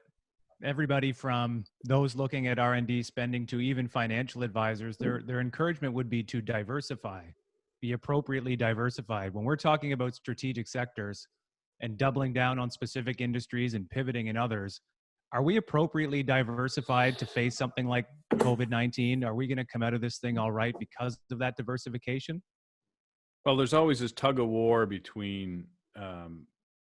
Speaker 1: everybody from those looking at R&D spending to even financial advisors, their encouragement would be to diversify, be appropriately diversified. When we're talking about strategic sectors and doubling down on specific industries and pivoting in others, are we appropriately diversified to face something like COVID-19? Are we going to come out of this thing all right because of that diversification?
Speaker 2: Well, there's always this tug of war between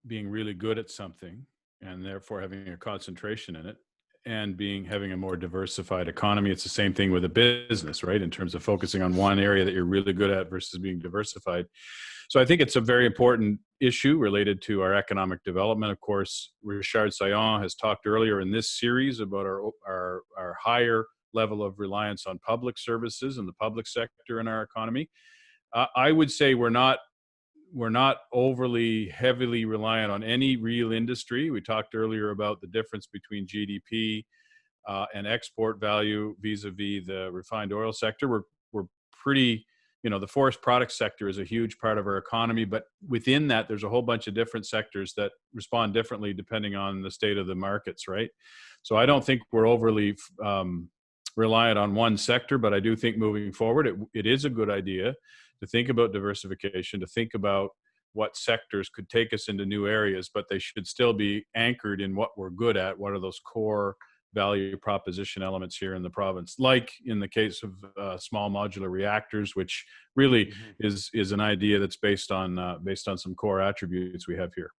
Speaker 2: being really good at something and therefore having a concentration in it, and having a more diversified economy. It's the same thing with a business, right? In terms of focusing on one area that you're really good at versus being diversified. So I think it's a very important issue related to our economic development. Of course, Richard Saillant has talked earlier in this series about our higher level of reliance on public services and the public sector in our economy. I would say we're not overly heavily reliant on any real industry. We talked earlier about the difference between GDP and export value vis-a-vis the refined oil sector. We're pretty, the forest product sector is a huge part of our economy, but within that, there's a whole bunch of different sectors that respond differently depending on the state of the markets, right? So I don't think we're overly reliant on one sector, but I do think moving forward, it is a good idea to think about diversification, to think about what sectors could take us into new areas, but they should still be anchored in what we're good at. What are those core value proposition elements here in the province? Like in the case of small modular reactors, which really is an idea that's based on some core attributes we have here.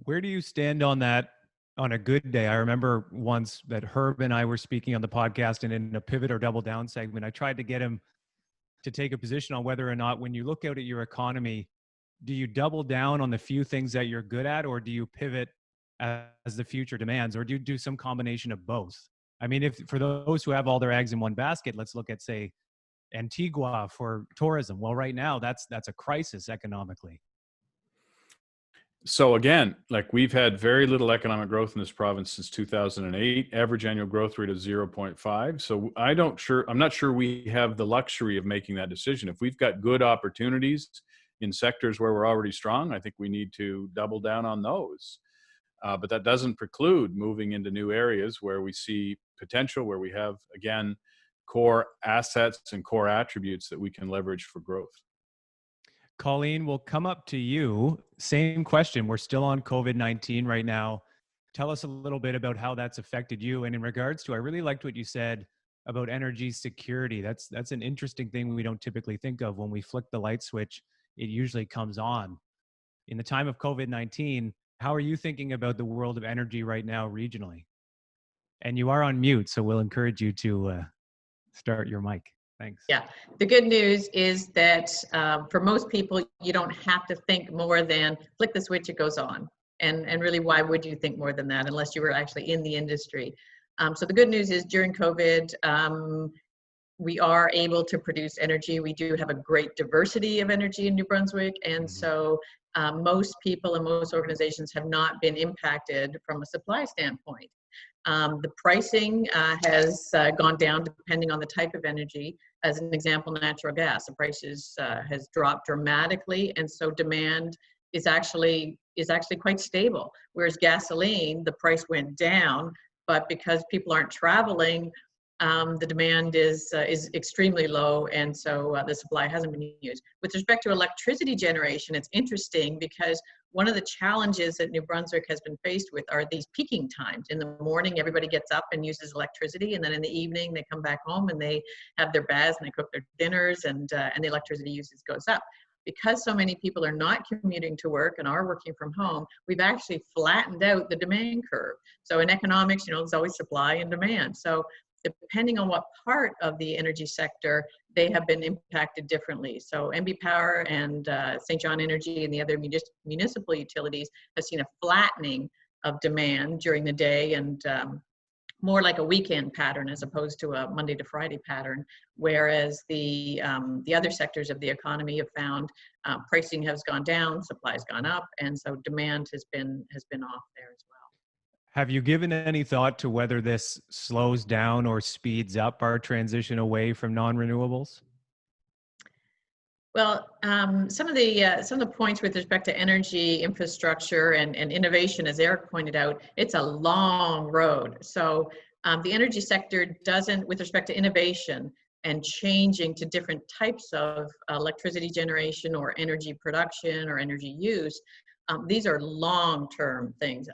Speaker 1: Where do you stand on that on a good day? I remember once that Herb and I were speaking on the podcast, and in a pivot or double down segment, I tried to get him to take a position on whether or not, when you look out at your economy, do you double down on the few things that you're good at, or do you pivot as the future demands, or do you do some combination of both? I mean, if for those who have all their eggs in one basket, let's look at, say, Antigua for tourism. Well, right now that's a crisis economically.
Speaker 2: So again, like, we've had very little economic growth in this province since 2008, average annual growth rate of 0.5. So I'm not sure we have the luxury of making that decision. If we've got good opportunities in sectors where we're already strong, I think we need to double down on those. But that doesn't preclude moving into new areas where we see potential, where we have, again, core assets and core attributes that we can leverage for growth.
Speaker 1: Colleen, we'll come up to you. Same question. We're still on COVID-19 right now. Tell us a little bit about how that's affected you. And in regards to, I really liked what you said about energy security. That's an interesting thing we don't typically think of. When we flick the light switch, it usually comes on. In the time of COVID-19, how are you thinking about the world of energy right now regionally? And you are on mute, so we'll encourage you to start your mic. Thanks.
Speaker 3: Yeah, the good news is that for most people, you don't have to think more than flick the switch, it goes on. And really, why would you think more than that unless you were actually in the industry? So the good news is during COVID, we are able to produce energy. We do have a great diversity of energy in New Brunswick. And so most people and most organizations have not been impacted from a supply standpoint. The pricing has gone down depending on the type of energy. As an example, natural gas, the prices has dropped dramatically, and so demand is actually quite stable. Whereas gasoline, the price went down, but because people aren't traveling, the demand is extremely low, and so the supply hasn't been used. With respect to electricity generation, it's interesting because one of the challenges that New Brunswick has been faced with are these peaking times. In the morning, everybody gets up and uses electricity, and then in the evening, they come back home and they have their baths and they cook their dinners, and the electricity usage goes up. Because so many people are not commuting to work and are working from home, we've actually flattened out the demand curve. So in economics, there's always supply and demand. So depending on what part of the energy sector, they have been impacted differently. So NB Power and St. John Energy and the other municipal utilities have seen a flattening of demand during the day, and more like a weekend pattern as opposed to a Monday to Friday pattern. Whereas the other sectors of the economy have found pricing has gone down, supply has gone up, and so demand has been off there as well.
Speaker 1: Have you given any thought to whether this slows down or speeds up our transition away from non-renewables?
Speaker 3: Well, some of the points with respect to energy infrastructure and innovation, as Eric pointed out, it's a long road. So the energy sector doesn't, with respect to innovation and changing to different types of electricity generation or energy production or energy use, these are long-term things.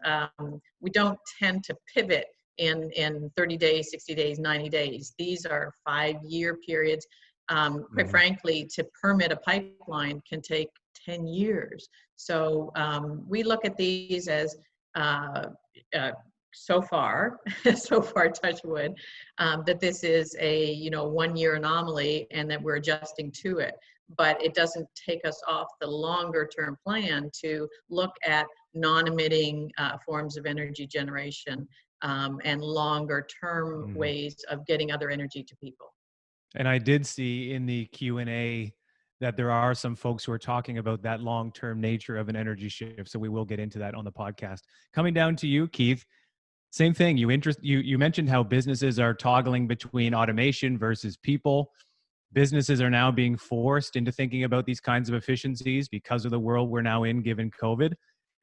Speaker 3: We don't tend to pivot in 30 days, 60 days, 90 days. These are 5-year periods. Quite frankly, to permit a pipeline can take 10 years. So we look at these as so far touch wood, that this is a 1-year anomaly and that we're adjusting to it. But it doesn't take us off the longer term plan to look at non-emitting forms of energy generation and longer term ways of getting other energy to people.
Speaker 1: And I did see in the Q&A that there are some folks who are talking about that long-term nature of an energy shift. So we will get into that on the podcast. Coming down to you, Keith, same thing. You mentioned how businesses are toggling between automation versus people. Businesses are now being forced into thinking about these kinds of efficiencies because of the world we're now in, given COVID.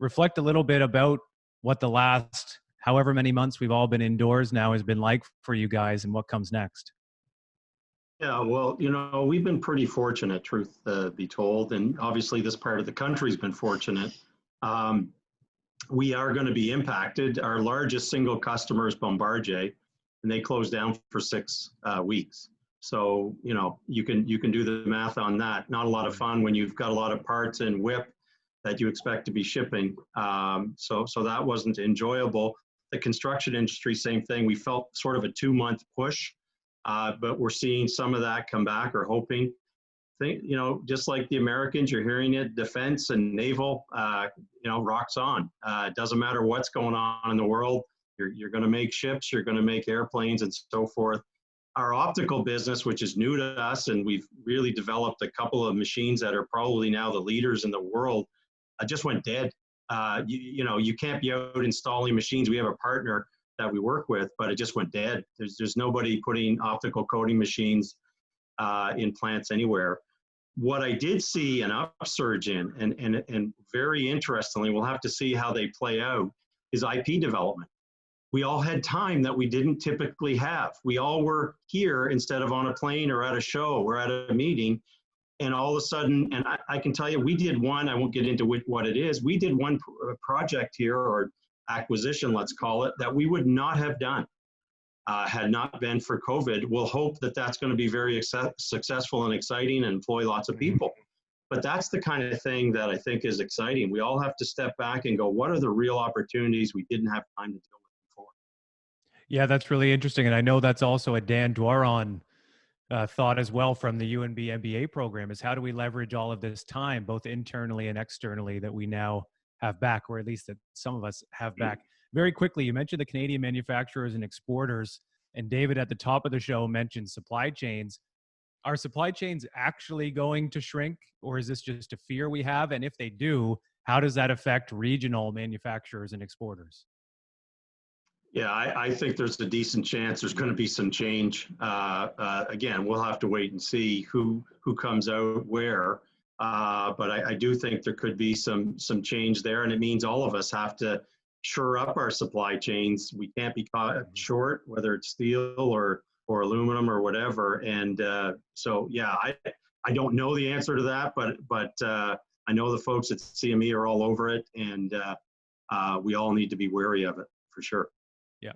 Speaker 1: Reflect a little bit about what the last however many months we've all been indoors now has been like for you guys and what comes next.
Speaker 4: Yeah, well, we've been pretty fortunate, truth be told, and obviously this part of the country's been fortunate. We are going to be impacted. Our largest single customer is Bombardier, and they closed down for 6 weeks. So, you can do the math on that. Not a lot of fun when you've got a lot of parts and WIP that you expect to be shipping. So that wasn't enjoyable. The construction industry, same thing. We felt sort of a 2-month push, but we're seeing some of that come back, or hoping. Just like the Americans, you're hearing it, defense and naval, rocks on. It doesn't matter what's going on in the world. You're going to make ships, you're going to make airplanes and so forth. Our optical business, which is new to us, and we've really developed a couple of machines that are probably now the leaders in the world, just went dead. You can't be out installing machines. We have a partner that we work with, but it just went dead. There's nobody putting optical coating machines in plants anywhere. What I did see an upsurge in, and very interestingly, we'll have to see how they play out, is IP development. We all had time that we didn't typically have. We all were here instead of on a plane or at a show or at a meeting. And all of a sudden, and I can tell you, we did one, I won't get into what it is, we did one project here, or acquisition, let's call it, that we would not have done had not been for COVID. We'll hope that that's going to be very successful and exciting and employ lots of people. But that's the kind of thing that I think is exciting. We all have to step back and go, what are the real opportunities we didn't have time to deal with before?
Speaker 1: Yeah, that's really interesting. And I know that's also a Dan Dwaron thought as well from the UNB MBA program, is how do we leverage all of this time, both internally and externally, that we now have back, or at least that some of us have back. Very quickly, you mentioned the Canadian manufacturers and exporters, and David at the top of the show mentioned supply chains. Are supply chains actually going to shrink, or is this just a fear we have? And if they do, how does that affect regional manufacturers and exporters?
Speaker 4: Yeah, I think there's a decent chance there's going to be some change. Again, we'll have to wait and see who comes out where. But I do think there could be some change there, and it means all of us have to shore up our supply chains. We can't be caught short, whether it's steel or aluminum or whatever. And so, yeah, I don't know the answer to that, but I know the folks at CME are all over it, and we all need to be wary of it for sure.
Speaker 1: Yeah.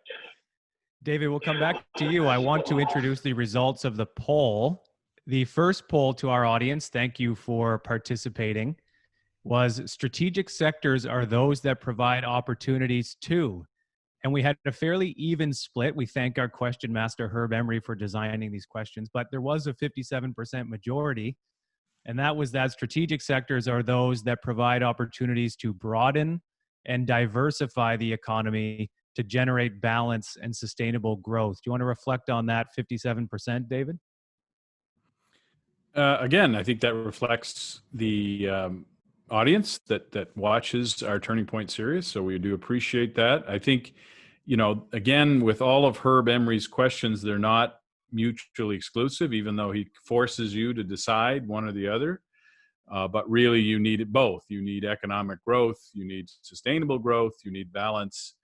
Speaker 1: David, we'll come back to you. I want to introduce the results of the poll. The first poll to our audience, thank you for participating, was strategic sectors are those that provide opportunities to. And we had a fairly even split. We thank our question master, Herb Emery, for designing these questions, but there was a 57% majority. And that was that strategic sectors are those that provide opportunities to broaden and diversify the economy to generate balance and sustainable growth. Do you want to reflect on that 57%, David?
Speaker 2: Again, I think that reflects the audience that watches our Turning Point series. So we do appreciate that. I think, again, with all of Herb Emery's questions, they're not mutually exclusive, even though he forces you to decide one or the other. But really, you need it both. You need economic growth, you need sustainable growth, you need balance.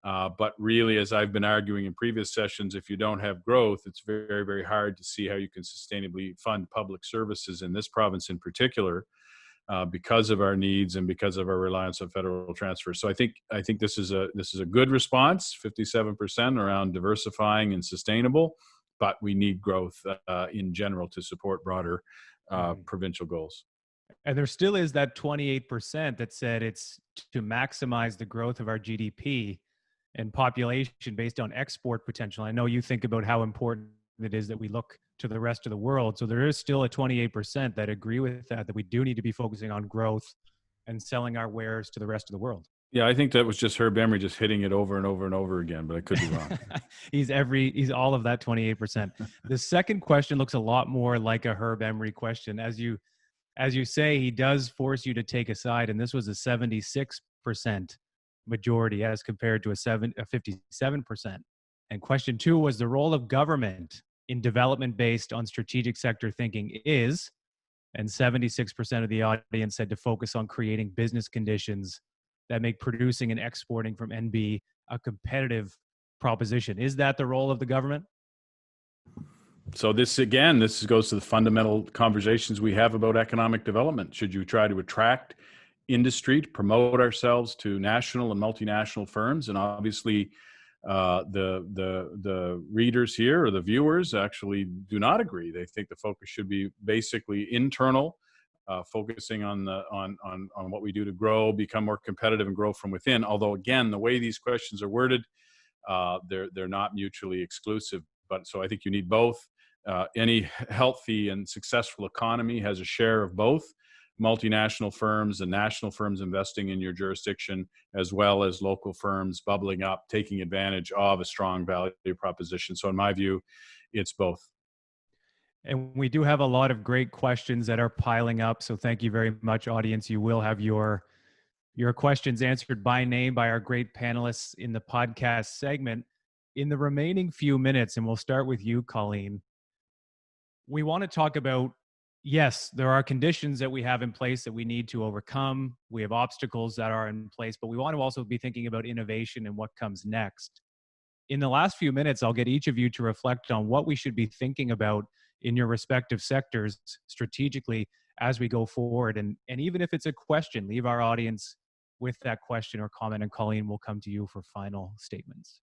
Speaker 2: But really, as I've been arguing in previous sessions, if you don't have growth, it's very, very hard to see how you can sustainably fund public services in this province in particular, because of our needs and because of our reliance on federal transfers. So I think this is a good response, 57% around diversifying and sustainable, but we need growth in general to support broader provincial goals.
Speaker 1: And there still is that 28% that said it's to maximize the growth of our GDP and population based on export potential. I know you think about how important it is that we look to the rest of the world. So there is still a 28% that agree with that we do need to be focusing on growth and selling our wares to the rest of the world.
Speaker 2: Yeah, I think that was just Herb Emery just hitting it over and over and over again, but I could be wrong.
Speaker 1: He's all of that 28%. The second question looks a lot more like a Herb Emery question. As you say, he does force you to take a side, and this was a 76% majority as compared to a 57%. And question 2 was the role of government in development based on strategic sector thinking is, and 76% of the audience said to focus on creating business conditions that make producing and exporting from NB a competitive proposition. Is that the role of the government?
Speaker 2: So this goes to the fundamental conversations we have about economic development. Should you try to attract industry to promote ourselves to national and multinational firms? And obviously the readers here or the viewers actually do not agree. They think the focus should be basically internal, focusing on what we do to grow, become more competitive, and grow from within. Although again, the way these questions are worded, they're not mutually exclusive. But so I think you need both. Any healthy and successful economy has a share of both multinational firms and national firms investing in your jurisdiction, as well as local firms bubbling up, taking advantage of a strong value proposition. So in my view, it's both.
Speaker 1: And we do have a lot of great questions that are piling up. So thank you very much, audience. You will have your questions answered by name by our great panelists in the podcast segment. In the remaining few minutes, and we'll start with you, Colleen, we want to talk about, yes, there are conditions that we have in place that we need to overcome. We have obstacles that are in place, but we want to also be thinking about innovation and what comes next. In the last few minutes, I'll get each of you to reflect on what we should be thinking about in your respective sectors strategically as we go forward. And even if it's a question, leave our audience with that question or comment, and Colleen will come to you for final statements.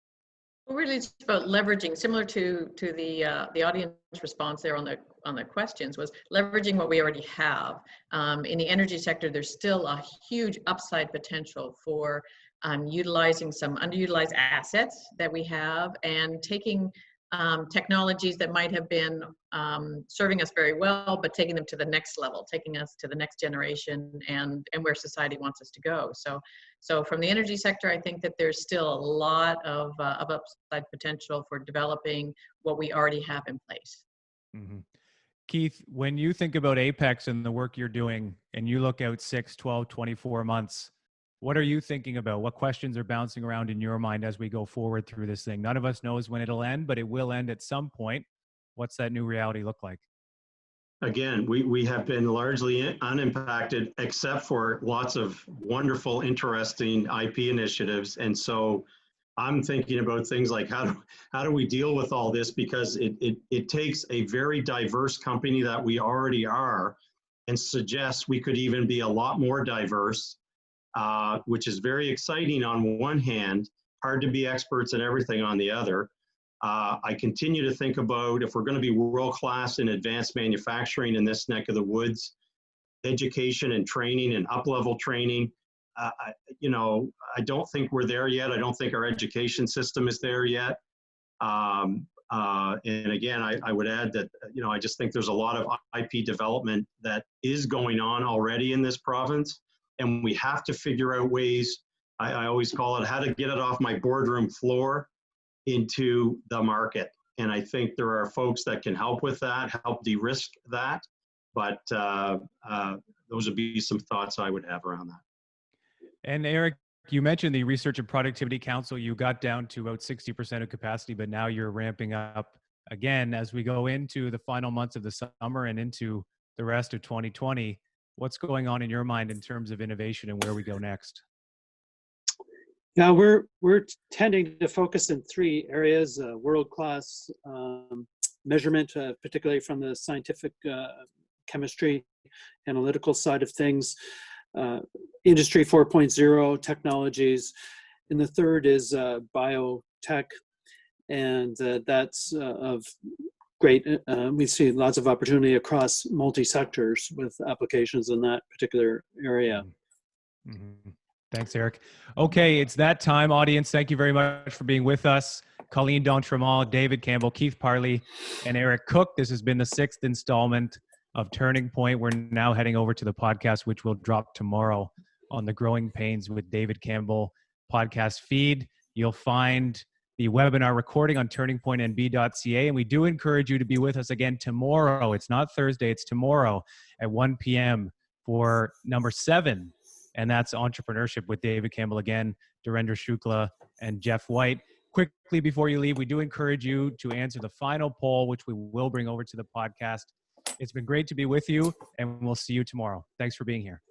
Speaker 3: Well, really, it's about leveraging, similar to the audience response there on the questions, was leveraging what we already have. In the energy sector, there's still a huge upside potential for utilizing some underutilized assets that we have and taking technologies that might have been serving us very well, but taking them to the next level, taking us to the next generation and where society wants us to go. So from the energy sector, I think that there's still a lot of upside potential for developing what we already have in place.
Speaker 1: Mm-hmm. Keith, when you think about Apex and the work you're doing and you look out 6, 12, 24 months, what are you thinking about? What questions are bouncing around in your mind as we go forward through this thing? None of us knows when it'll end, but it will end at some point. What's that new reality look like?
Speaker 4: Again, we have been largely unimpacted, except for lots of wonderful, interesting IP initiatives. And so I'm thinking about things like how do we deal with all this? Because it takes a very diverse company that we already are and suggests we could even be a lot more diverse, which is very exciting on one hand, hard to be experts in everything on the other. I continue to think about if we're going to be world-class in advanced manufacturing in this neck of the woods, education and training and up-level training. You know, I don't think we're there yet. I don't think our education system is there yet. And again, I would add that, you know, I just think there's a lot of IP development that is going on already in this province. And we have to figure out ways, I always call it how to get it off my boardroom floor into the market. And I think there are folks that can help with that, help de-risk that. But those would be some thoughts I would have around that.
Speaker 1: And Eric, you mentioned the Research and Productivity Council. You got down to about 60% of capacity, but now you're ramping up again as we go into the final months of the summer and into the rest of 2020. What's going on in your mind in terms of innovation and where we go next?
Speaker 5: Yeah, we're tending to focus in three areas: world-class measurement, particularly from the scientific chemistry, analytical side of things, Industry 4.0 technologies, and the third is biotech, and that's of great. We see lots of opportunity across multi-sectors with applications in that particular area.
Speaker 1: Mm-hmm. Thanks, Eric. Okay, it's that time, audience. Thank you very much for being with us. Colleen D'Entremont, David Campbell, Keith Parley, and Eric Cook. This has been the 6th installment of Turning Point. We're now heading over to the podcast, which will drop tomorrow on the Growing Pains with David Campbell podcast feed. You'll find the webinar recording on turningpointnb.ca, and we do encourage you to be with us again tomorrow. It's not Thursday, it's tomorrow at 1 p.m. for number 7. And that's Entrepreneurship with David Campbell again, Dhirendra Shukla, and Jeff White. Quickly before you leave, we do encourage you to answer the final poll, which we will bring over to the podcast. It's been great to be with you, and we'll see you tomorrow. Thanks for being here.